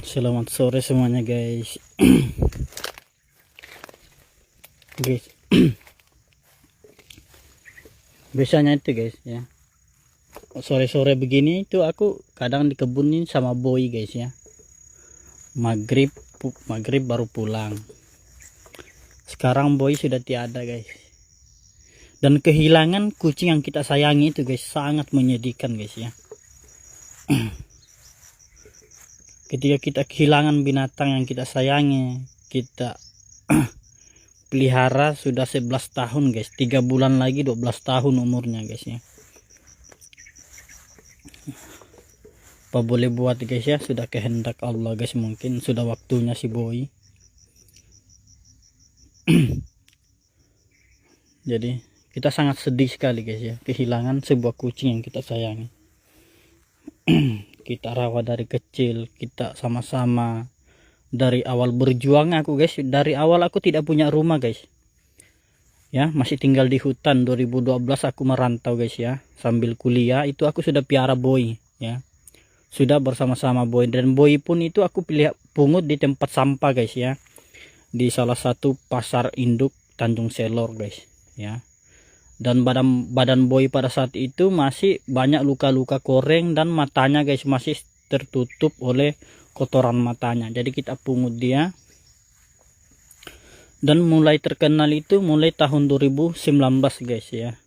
Selamat sore semuanya guys. Guys, biasanya itu guys ya, sore-sore begini itu aku kadang dikebunin sama boy guys ya. Maghrib baru pulang. Sekarang boy sudah tiada guys. Dan kehilangan kucing yang kita sayangi itu guys sangat menyedihkan guys ya. Ketika kita kehilangan binatang yang kita sayangi, kita pelihara sudah 11 tahun guys, 3 bulan lagi 12 tahun umurnya guys ya. Apa boleh buat guys ya, sudah kehendak Allah guys, mungkin sudah waktunya si boy. Jadi kita sangat sedih sekali guys ya, kehilangan sebuah kucing yang kita sayangi. Kita rawat dari kecil, kita sama-sama dari awal berjuang aku guys. Dari awal aku tidak punya rumah guys ya, masih tinggal di hutan. 2012 aku merantau guys ya, sambil kuliah itu aku sudah piara boy ya, sudah bersama-sama boy. Dan boy pun itu aku pilih pungut di tempat sampah guys ya, di salah satu pasar induk Tanjung Selor guys ya. Dan badan boy pada saat itu masih banyak luka-luka koreng, dan matanya guys masih tertutup oleh kotoran matanya. Jadi kita pungut dia, dan mulai terkenal itu mulai tahun 2019 guys ya.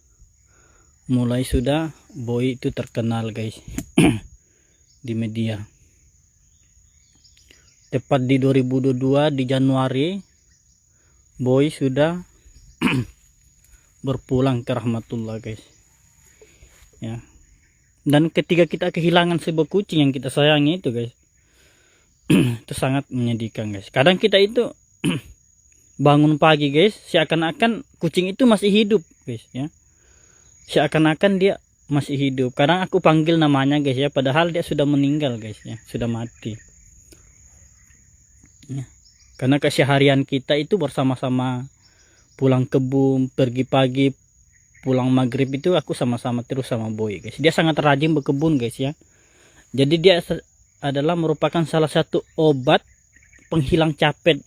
Mulai sudah boy itu terkenal guys di media. Tepat di 2022 di Januari boy sudah berpulang ke rahmatullah guys ya. Dan ketika kita kehilangan sebuah kucing yang kita sayangi itu guys, itu sangat menyedihkan guys. Kadang kita itu bangun pagi guys, seakan-akan kucing itu masih hidup guys ya, seakan-akan dia masih hidup. Kadang aku panggil namanya guys ya, padahal dia sudah meninggal guys ya, sudah mati ya. Karena keseharian kita itu bersama-sama, pulang kebun, pergi pagi, pulang maghrib itu aku sama-sama terus sama boy guys. Dia sangat rajin berkebun guys ya. Jadi dia adalah merupakan salah satu obat penghilang capek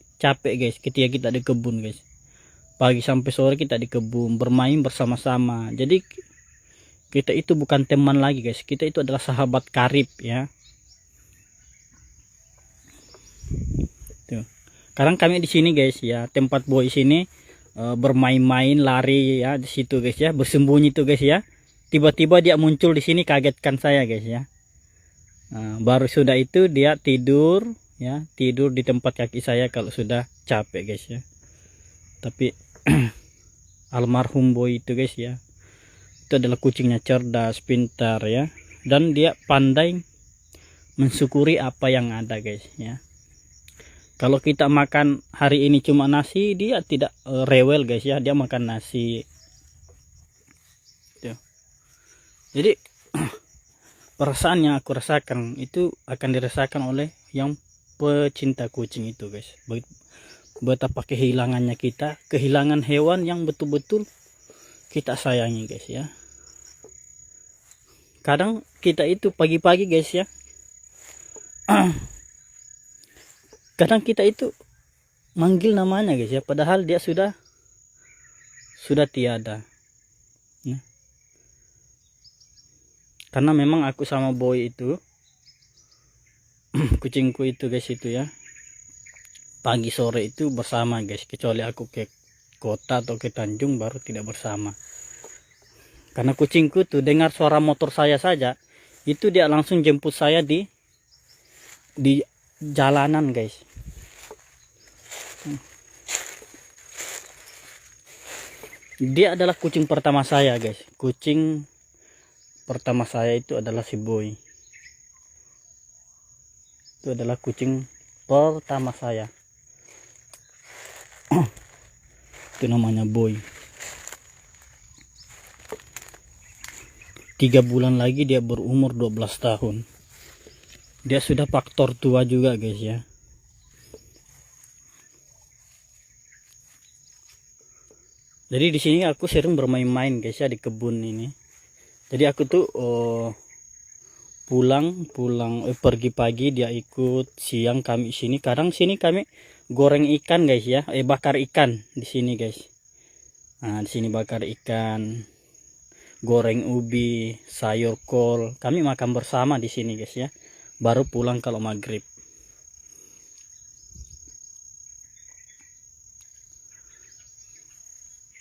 guys ketika kita di kebun guys. Pagi sampai sore kita di kebun bermain bersama-sama. Jadi kita itu bukan teman lagi guys, kita itu adalah sahabat karib ya. Tuh. Sekarang kami di sini guys ya, tempat boy sini bermain-main, lari ya di situ guys ya, bersembunyi tuh guys ya. Tiba-tiba dia muncul di sini, kagetkan saya guys ya. Baru sudah itu dia tidur ya, tidur di tempat kaki saya kalau sudah capek guys ya. Tapi almarhum boy itu guys ya, itu adalah kucingnya cerdas, pintar ya, dan dia pandai mensyukuri apa yang ada guys ya. Kalau kita makan hari ini cuma nasi, dia tidak rewel guys ya, dia makan nasi. Tuh. Jadi perasaan yang aku rasakan itu akan dirasakan oleh yang pecinta kucing itu guys. Betapa kehilangannya kita, kehilangan hewan yang betul-betul kita sayangi guys ya. Kadang kita itu pagi-pagi guys ya, kadang kita itu manggil namanya guys ya, padahal dia sudah tiada ya. Karena memang aku sama boy itu kucingku itu guys itu ya, pagi sore itu bersama guys, kecuali aku ke kota atau ke Tanjung baru tidak bersama. Karena kucingku tuh dengar suara motor saya saja itu dia langsung jemput saya di jalanan guys. Dia adalah kucing pertama saya guys. Kucing pertama saya itu adalah si boy. Itu adalah kucing pertama saya. Itu namanya boy. 3 bulan lagi dia berumur 12 tahun. Dia sudah faktor tua juga guys ya. Jadi di sini aku sering bermain-main guys ya di kebun ini. Jadi aku tuh pergi pagi dia ikut, siang kami sini. Kadang sini kami goreng ikan guys ya, bakar ikan di sini guys. Nah di sini bakar ikan, goreng ubi, sayur kol, kami makan bersama di sini guys ya. Baru pulang kalau maghrib.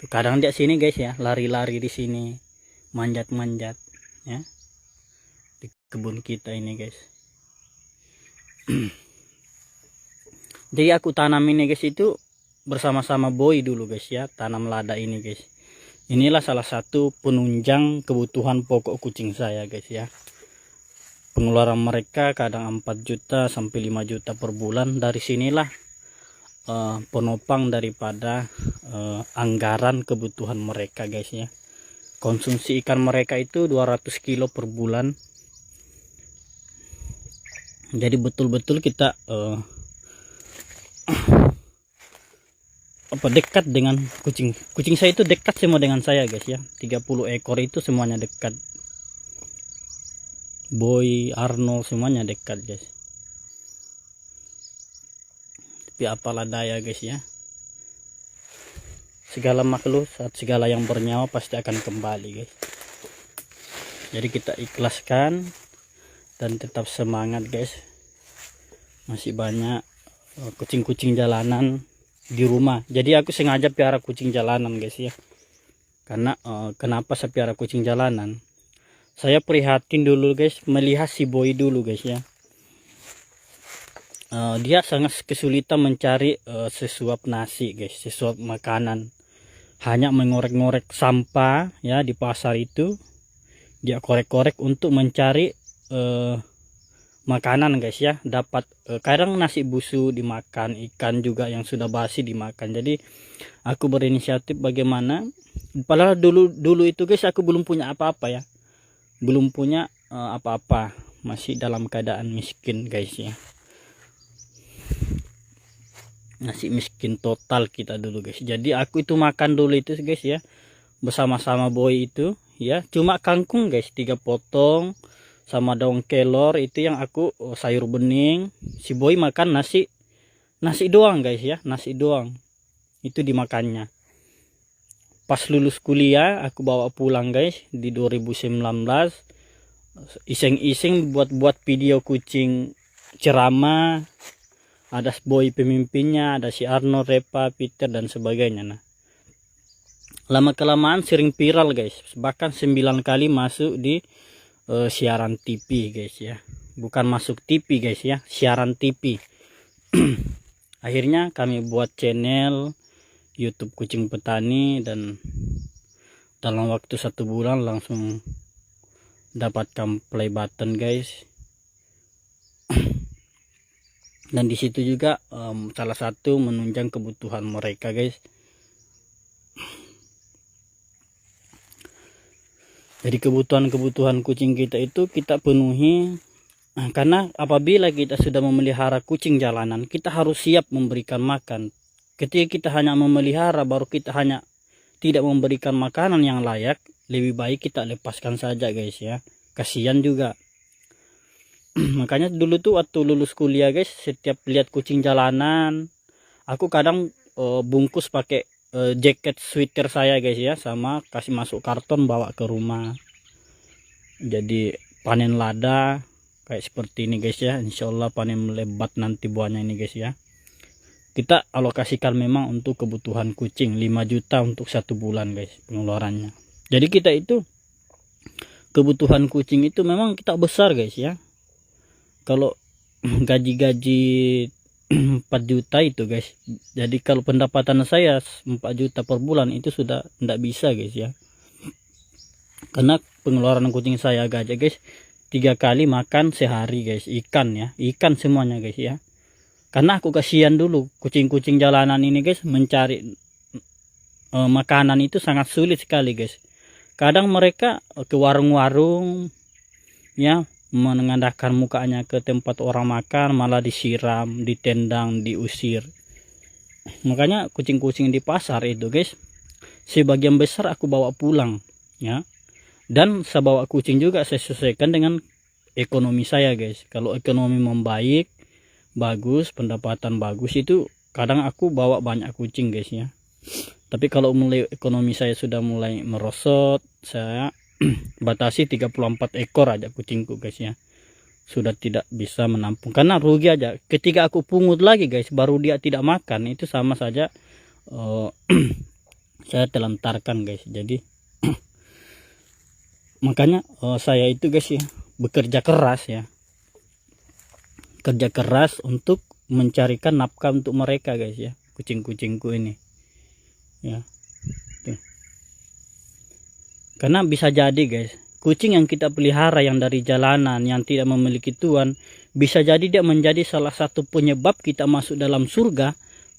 Tuh, kadang dia sini guys ya, lari-lari di sini, manjat-manjat ya di kebun kita ini guys. Jadi aku tanam ini guys itu bersama-sama Boy dulu guys ya, tanam lada ini guys. Inilah salah satu penunjang kebutuhan pokok kucing saya guys ya. Pengeluaran mereka kadang 4 juta sampai 5 juta per bulan. Dari sinilah penopang daripada anggaran kebutuhan mereka guys ya. Konsumsi ikan mereka itu 200 kilo per bulan. Jadi betul-betul kita dekat dengan kucing saya itu dekat semua dengan saya guys ya. 30 ekor itu semuanya dekat. Boy, Arnold semuanya dekat guys. Tapi apalah daya guys ya, segala makhluk saat segala yang bernyawa pasti akan kembali guys. Jadi kita ikhlaskan dan tetap semangat guys. Masih banyak kucing-kucing jalanan di rumah. Jadi aku sengaja piara kucing jalanan guys ya. Karena kenapa saya piara kucing jalanan? Saya prihatin dulu guys, melihat si Boy dulu guys ya. Dia sangat kesulitan mencari sesuap nasi guys, sesuap makanan. Hanya mengorek-ngorek sampah ya di pasar itu. Dia korek-korek untuk mencari makanan guys ya. Dapat kadang nasi busuk dimakan, ikan juga yang sudah basi dimakan. Jadi aku berinisiatif bagaimana, padahal dulu itu guys aku belum punya apa-apa ya, belum punya apa-apa, masih dalam keadaan miskin guys ya. Masih miskin total kita dulu guys. Jadi aku itu makan dulu itu guys ya, bersama-sama Boy itu ya, cuma kangkung guys 3 potong sama daun kelor itu yang aku sayur bening. Si Boy makan nasi doang guys ya, nasi doang itu dimakannya. Pas lulus kuliah aku bawa pulang guys di 2019, iseng-iseng buat video kucing ceramah. Ada Boy pemimpinnya, ada si Arnold, Repa, Peter dan sebagainya. Nah, lama kelamaan sering viral guys, bahkan 9 kali masuk di siaran TV guys ya. Bukan masuk TV guys ya, siaran TV. Akhirnya kami buat channel YouTube Kucing Petani dan dalam waktu 1 bulan langsung dapatkan play button guys. Dan di situ juga salah satu menunjang kebutuhan mereka guys. Jadi kebutuhan kucing kita itu kita penuhi, karena apabila kita sudah memelihara kucing jalanan, kita harus siap memberikan makan. Ketika kita hanya memelihara baru kita hanya tidak memberikan makanan yang layak, lebih baik kita lepaskan saja guys ya. Kasihan juga. Makanya dulu tuh waktu lulus kuliah guys, setiap lihat kucing jalanan, aku kadang bungkus pakai jaket sweater saya guys ya, sama kasih masuk karton bawa ke rumah. Jadi panen lada kayak seperti ini guys ya, insyaallah panen lebat nanti buahnya ini guys ya. Kita alokasikan memang untuk kebutuhan kucing 5 juta untuk 1 bulan guys pengeluarannya. Jadi kita itu kebutuhan kucing itu memang kita besar guys ya. Kalau gaji 4 juta itu guys, jadi kalau pendapatan saya 4 juta per bulan itu sudah tidak bisa guys ya. Karena pengeluaran kucing saya gajah guys 3 kali makan sehari guys, ikan ya, ikan semuanya guys ya. Karena aku kasihan dulu kucing-kucing jalanan ini guys, mencari makanan itu sangat sulit sekali guys. Kadang mereka ke warung-warung ya, menengadahkan mukanya ke tempat orang makan, malah disiram, ditendang, diusir. Makanya kucing-kucing di pasar itu guys, sebagian besar aku bawa pulang ya. Dan saya bawa kucing juga saya sesuaikan dengan ekonomi saya guys. Kalau ekonomi membaik, bagus, pendapatan bagus, itu kadang aku bawa banyak kucing guys ya. Tapi kalau mulai ekonomi saya sudah mulai merosot, saya batasi 34 ekor aja kucingku guys ya. Sudah tidak bisa menampung karena rugi aja. Ketika aku pungut lagi guys, baru dia tidak makan, itu sama saja saya telantarkan guys. Jadi makanya saya itu guys ya, bekerja keras ya, kerja keras untuk mencarikan nafkah untuk mereka guys ya, kucing-kucingku ini ya. Tuh. Karena bisa jadi guys, kucing yang kita pelihara yang dari jalanan, yang tidak memiliki tuan, bisa jadi dia menjadi salah satu penyebab kita masuk dalam surga.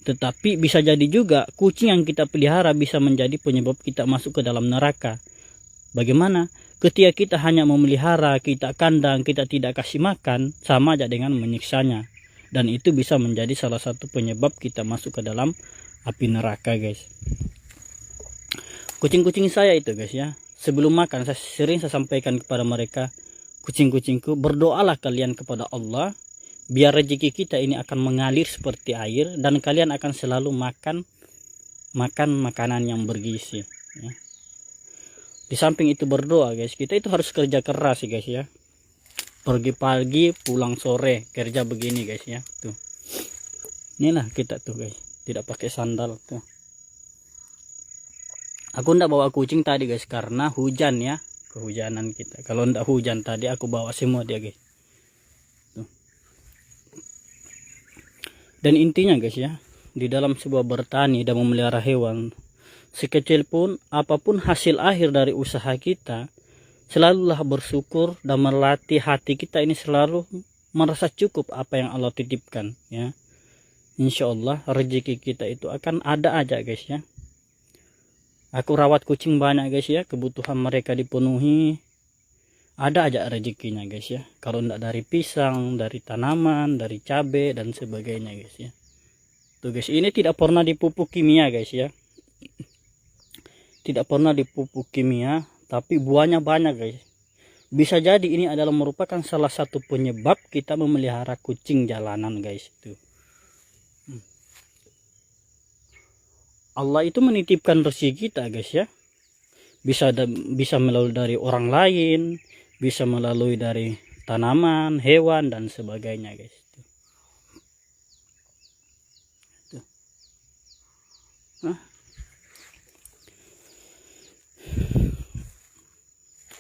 Tetapi bisa jadi juga kucing yang kita pelihara bisa menjadi penyebab kita masuk ke dalam neraka. Bagaimana? Ketika kita hanya memelihara, kita kandang, kita tidak kasih makan, sama aja dengan menyiksanya. Dan itu bisa menjadi salah satu penyebab kita masuk ke dalam api neraka guys. Kucing-kucing saya itu guys ya, sebelum makan saya sampaikan kepada mereka, kucing-kucingku, berdoalah kalian kepada Allah, biar rezeki kita ini akan mengalir seperti air, dan kalian akan selalu makan makanan yang bergizi ya. Di samping itu berdoa guys, kita itu harus kerja keras sih guys ya. Pergi pagi pulang sore, kerja begini guys ya. Tuh, inilah kita tuh guys, tidak pakai sandal tuh. Aku ndak bawa kucing tadi guys karena hujan ya, kehujanan kita. Kalau ndak hujan tadi aku bawa semua dia guys. Tuh. Dan intinya guys ya, di dalam sebuah bertani dan memelihara hewan, sekecil pun apapun hasil akhir dari usaha kita, selalulah bersyukur dan melatih hati kita ini selalu merasa cukup apa yang Allah titipkan ya. Insya Allah rezeki kita itu akan ada aja guys ya. Aku rawat kucing banyak guys ya, kebutuhan mereka dipenuhi, ada aja rezekinya guys ya. Kalau enggak dari pisang, dari tanaman, dari cabai dan sebagainya guys ya. Tuh guys, ini tidak pernah dipupuk kimia guys ya, tidak pernah dipupuk kimia, tapi buahnya banyak guys. Bisa jadi ini adalah merupakan salah satu penyebab kita memelihara kucing jalanan guys. Itu Allah itu menitipkan rezeki kita guys ya. Bisa melalui dari orang lain, bisa melalui dari tanaman, hewan dan sebagainya guys. Tuh. Nah.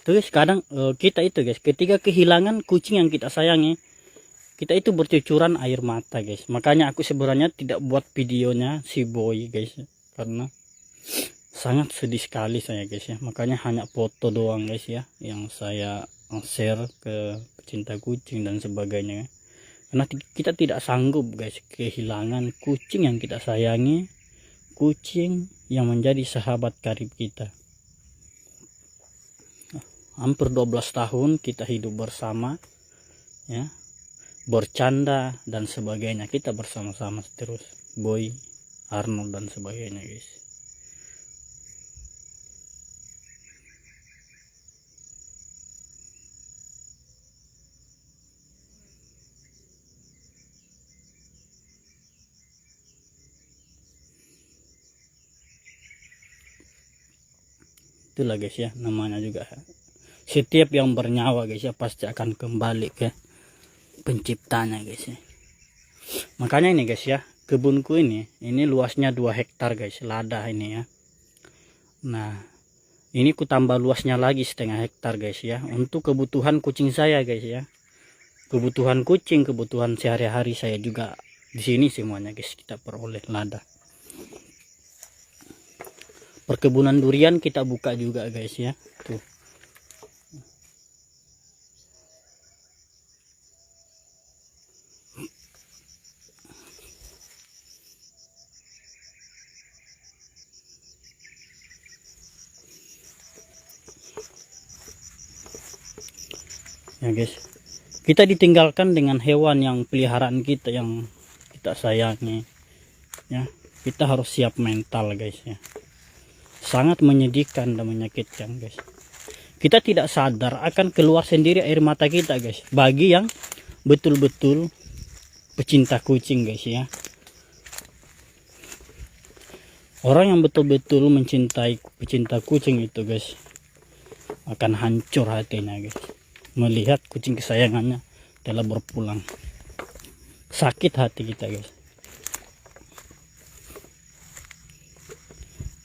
Terus kadang kita itu guys, ketika kehilangan kucing yang kita sayangi, kita itu bercucuran air mata guys. Makanya aku sebenarnya tidak buat videonya si Boy guys, karena sangat sedih sekali saya guys ya. Makanya hanya foto doang guys ya yang saya share ke pecinta kucing dan sebagainya. Karena kita tidak sanggup guys kehilangan kucing yang kita sayangi, kucing yang menjadi sahabat karib kita. Hampir 12 tahun kita hidup bersama ya, bercanda dan sebagainya, kita bersama-sama terus, Boy, Arnold dan sebagainya guys. Itulah guys ya, namanya juga setiap yang bernyawa guys ya pasti akan kembali ke penciptanya guys ya. Makanya ini guys ya, kebunku ini luasnya 2 hektar guys, lada ini ya. Nah ini ku tambah luasnya lagi 1/2 hektar guys ya, untuk kebutuhan kucing saya guys ya. Kebutuhan kucing, kebutuhan sehari-hari saya juga di sini semuanya guys kita peroleh lada. Perkebunan durian kita buka juga guys ya. Tuh. Ya guys, kita ditinggalkan dengan hewan yang peliharaan kita yang kita sayangi ya. Kita harus siap mental guys ya. Sangat menyedihkan dan menyakitkan guys. kita tidak sadar akan keluar sendiri air mata kita guys. Bagi yang betul-betul pecinta kucing guys ya, orang yang betul-betul mencintai pecinta kucing itu guys, akan hancur hatinya guys melihat kucing kesayangannya telah berpulang. Sakit hati kita guys.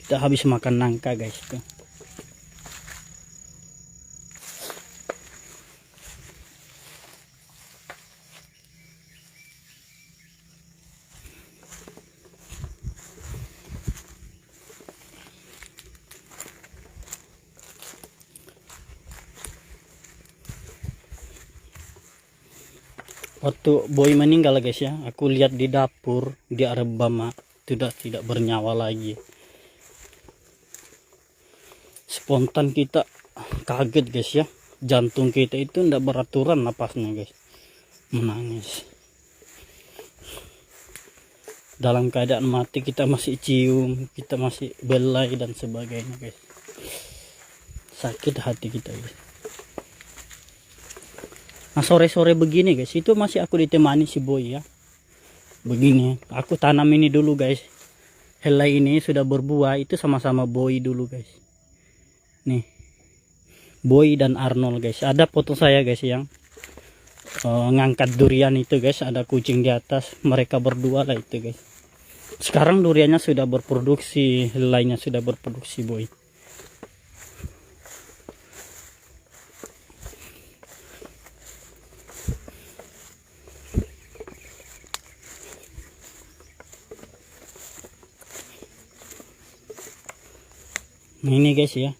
Kita habis makan nangka guys tuh. Waktu Boy meninggal guys ya, aku lihat di dapur dia rebam, sudah tidak bernyawa lagi. Spontan kita kaget guys ya, jantung kita itu tidak beraturan napasnya guys, menangis. Dalam keadaan mati kita masih cium, kita masih belai dan sebagainya guys. Sakit hati kita guys. Nah sore-sore begini guys, itu masih aku ditemani si Boy ya. Begini, aku tanam ini dulu guys. Helai ini sudah berbuah, itu sama-sama Boy dulu guys. Nih, Boy dan Arnold guys. Ada foto saya guys yang ngangkat durian itu guys. Ada kucing di atas, mereka berdua lah itu guys. Sekarang duriannya sudah berproduksi, helainya sudah berproduksi Boy. Nah ini guys ya,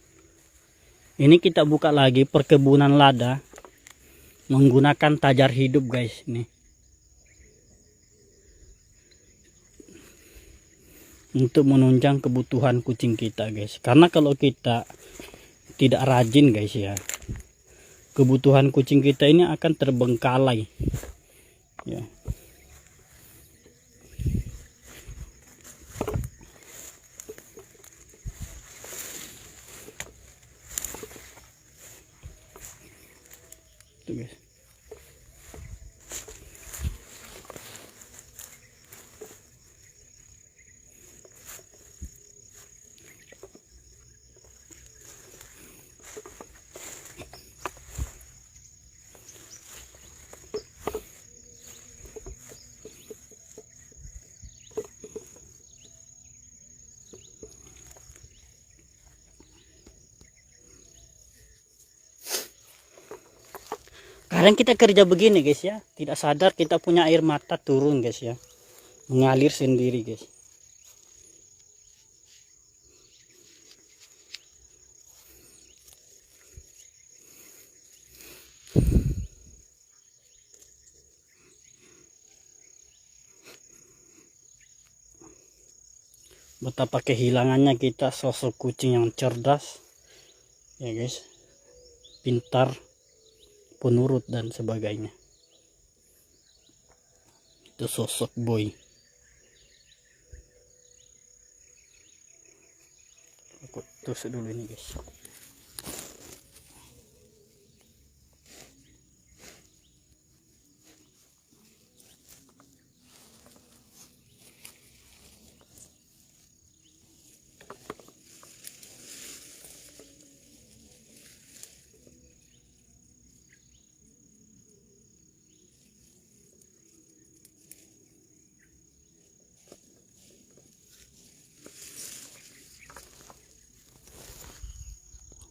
ini kita buka lagi perkebunan lada menggunakan tajar hidup guys. Nih untuk menunjang kebutuhan kucing kita guys, karena kalau kita tidak rajin guys ya, kebutuhan kucing kita ini akan terbengkalai ya. Guys, kadang kita kerja begini guys ya, tidak sadar kita punya air mata turun guys ya, mengalir sendiri guys. Betapa kehilangannya kita sosok kucing yang cerdas ya guys, pintar, penurut dan sebagainya. Itu sosok Boy. Aku tusuk dulu ini guys.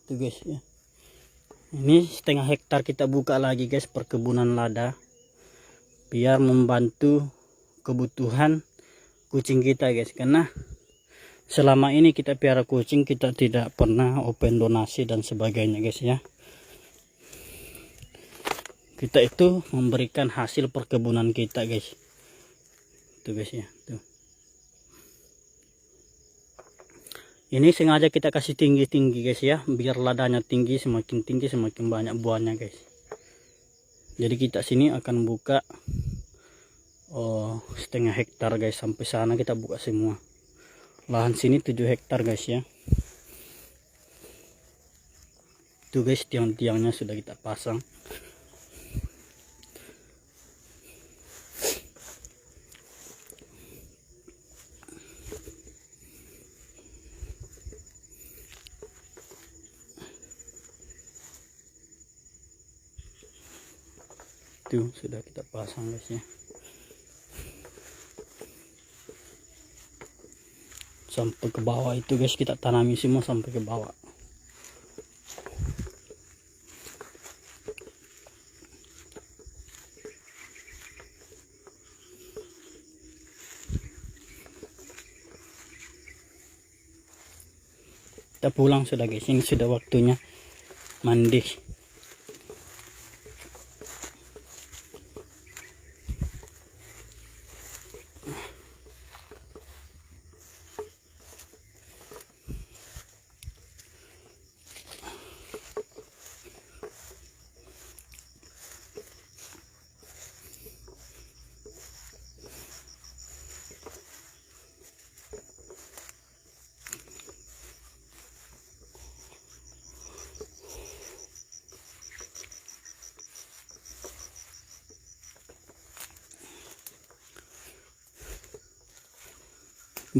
Tuh guys ya, ini setengah hektar kita buka lagi guys perkebunan lada, biar membantu kebutuhan kucing kita guys. Karena selama ini kita piara kucing, kita tidak pernah open donasi dan sebagainya guys ya. Kita itu memberikan hasil perkebunan kita guys. Tuh guys ya, tuh. Ini sengaja kita kasih tinggi-tinggi guys ya, biar ladanya tinggi, semakin tinggi semakin banyak buahnya guys. Jadi kita sini akan buka setengah hektar guys, sampai sana kita buka semua. Lahan sini 7 hektar guys ya. Tuh guys, tiang-tiangnya sudah kita pasang. Tuh sudah kita pasang guys ya. Sampai ke bawah itu guys, kita tanami semua sampai ke bawah. Kita pulang sudah guys, ini sudah waktunya mandi.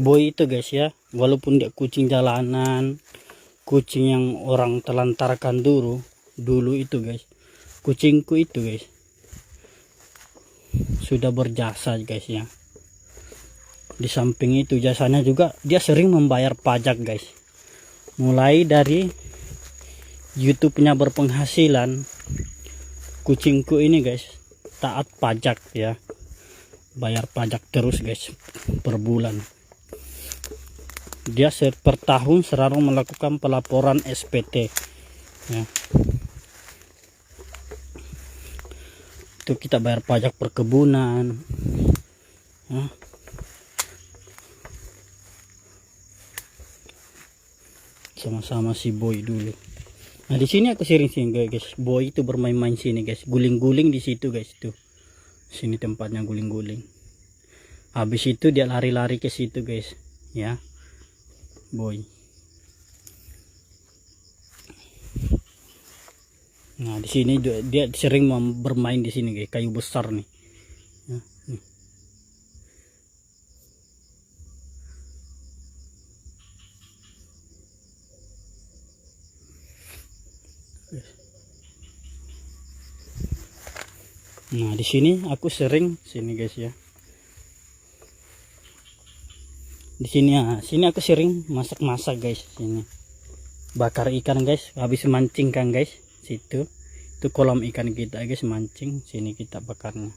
Boy itu guys ya, walaupun dia kucing jalanan, kucing yang orang telantarkan dulu itu guys, kucingku itu guys sudah berjasa guys ya. Di samping itu jasanya juga dia sering membayar pajak guys. Mulai dari YouTube-nya berpenghasilan, kucingku ini guys taat pajak ya, bayar pajak terus guys per bulan. Dia per tahun selalu melakukan pelaporan SPT ya. Itu kita bayar pajak perkebunan ya. Sama-sama si Boy dulu. Nah di sini aku sering guys, Boy itu bermain-main sini guys, guling-guling di situ guys. Tuh sini tempatnya guling-guling. Habis itu dia lari-lari ke situ guys ya, Boy. Nah di sini dia sering bermain di sini guys, kayu besar nih ya, nih. Nah di sini aku sering sini guys ya. Di sini ya, sini aku sering masak-masak guys. Sini bakar ikan guys, habis mancing kan guys. Situ itu kolam ikan kita guys, mancing. Sini kita bakarnya.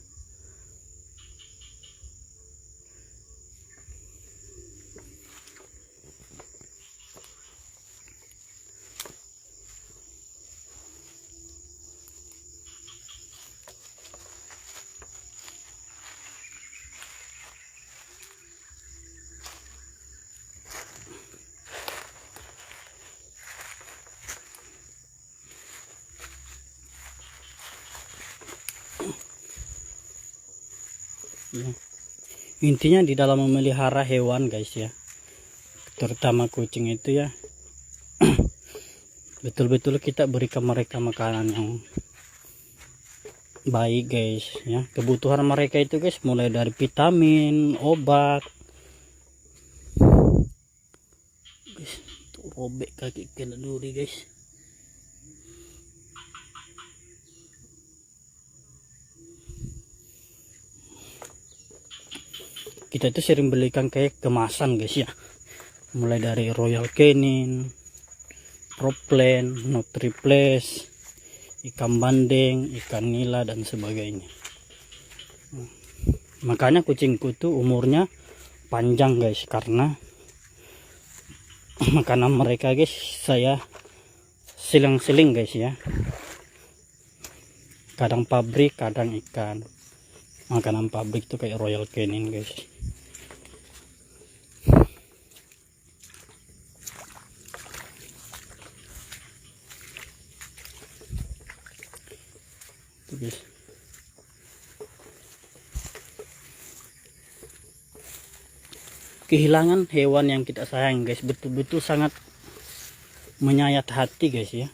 Ya. Intinya di dalam memelihara hewan guys ya, terutama kucing itu ya, betul-betul kita berikan mereka makanan yang baik guys ya. Kebutuhan mereka itu guys mulai dari vitamin, obat guys. Tuh robek kaki kena duri guys. Kita itu sering belikan kayak kemasan guys ya, mulai dari Royal Canin, Proplan, Nutriplex, ikan bandeng, ikan nila dan sebagainya. Makanya kucingku tuh umurnya panjang guys, karena makanan mereka guys saya silang-siling guys ya, kadang pabrik kadang ikan. Makanan pabrik tuh kayak Royal Canin guys. Tuh guys. Kehilangan hewan yang kita sayang guys betul-betul sangat menyayat hati guys ya.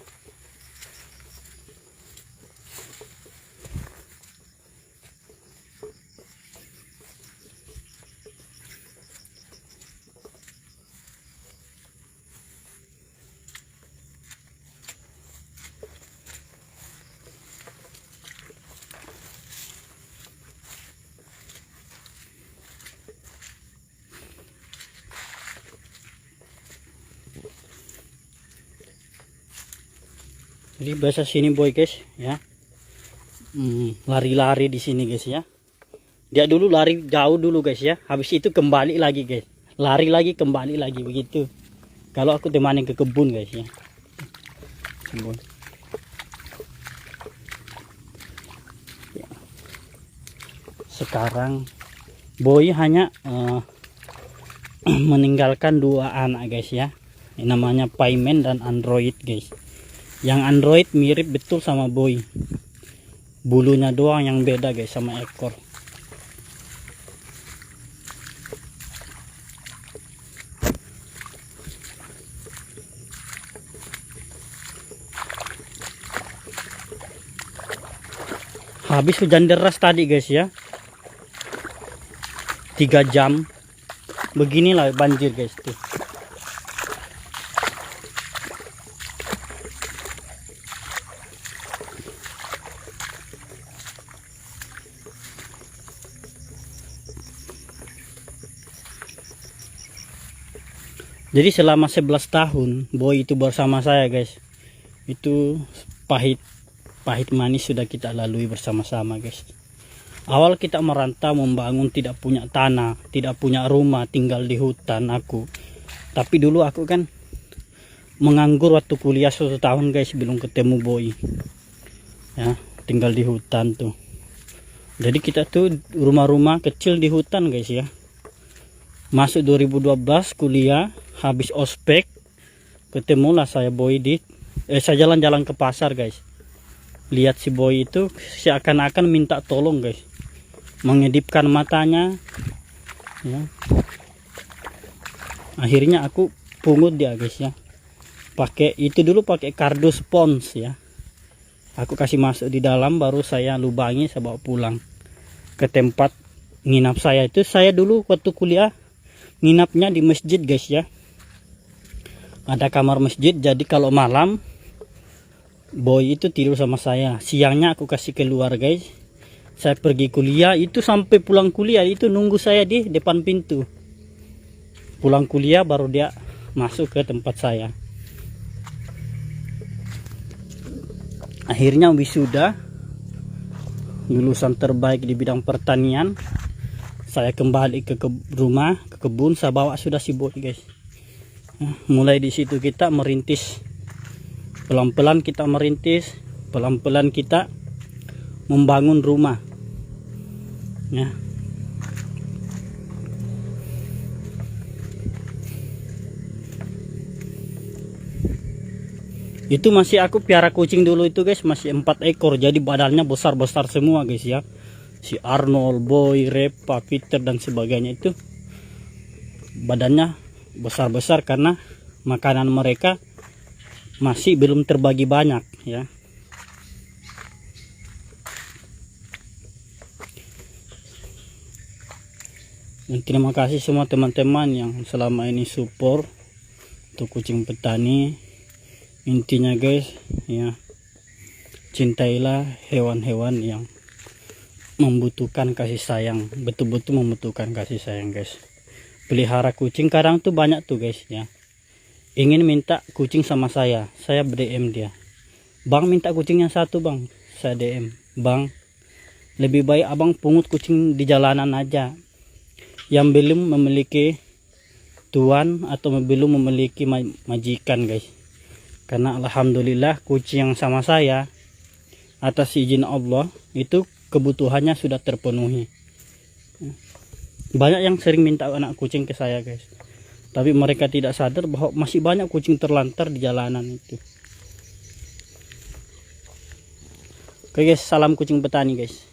Jadi biasa sini boy guys ya. Lari-lari di sini guys ya. Dia dulu lari jauh dulu guys ya. Habis itu kembali lagi guys. Lari lagi kembali lagi begitu. Kalau aku temanin ke kebun guys ya. Kebun. Sekarang boy hanya meninggalkan 2 anak guys ya. Ini namanya Paiman dan Android guys. Yang Android mirip betul sama boy. Bulunya doang yang beda guys sama ekor. Habis hujan deras tadi guys ya. 3 jam. Beginilah banjir guys tuh. Jadi selama 11 tahun boy itu bersama saya guys. Itu pahit manis sudah kita lalui bersama-sama guys. Awal kita merantau membangun, tidak punya tanah, tidak punya rumah, tinggal di hutan aku. Tapi dulu aku kan menganggur waktu kuliah 1 tahun guys, belum ketemu boy. Ya, tinggal di hutan tuh. Jadi kita tuh rumah-rumah kecil di hutan guys ya. Masuk 2012 kuliah, habis ospek ketemulah saya boy saya jalan-jalan ke pasar guys. Lihat si boy itu seakan-akan minta tolong guys, mengedipkan matanya ya. Akhirnya aku pungut dia guys ya, pakai itu dulu, pakai kardus spons ya. Aku kasih masuk di dalam, baru saya lubangi, saya bawa pulang ke tempat nginap saya. Itu saya dulu waktu kuliah nginapnya di masjid guys ya. Ada kamar masjid, jadi kalau malam boy itu tidur sama saya. Siangnya aku kasih keluar guys. Saya pergi kuliah, itu sampai pulang kuliah itu nunggu saya di depan pintu. Pulang kuliah baru dia masuk ke tempat saya. Akhirnya wisuda, lulusan terbaik di bidang pertanian. Saya kembali ke rumah, ke kebun, saya bawa sudah si boy guys. Mulai di situ kita merintis. Pelan-pelan kita merintis, pelan-pelan kita membangun rumah. Ya. Itu masih aku piara kucing dulu itu guys, masih 4 ekor. Jadi badannya besar-besar semua guys ya. Si Arnold, Boy, Repa, Peter dan sebagainya itu badannya besar-besar karena makanan mereka masih belum terbagi banyak ya. Dan terima kasih semua teman-teman yang selama ini support untuk kucing petani. Intinya guys ya, cintailah hewan-hewan yang membutuhkan kasih sayang, betul-betul membutuhkan kasih sayang guys. Pelihara kucing kadang tuh banyak tuh guys ya, ingin minta kucing sama saya DM dia, bang minta kucing yang 1 bang. Saya DM, bang lebih baik abang pungut kucing di jalanan aja yang belum memiliki tuan atau belum memiliki majikan guys. Karena alhamdulillah kucing yang sama saya atas izin Allah itu kebutuhannya sudah terpenuhi. Banyak yang sering minta anak kucing ke saya guys, tapi mereka tidak sadar bahwa masih banyak kucing terlantar di jalanan itu. Oke guys, salam kucing petani guys.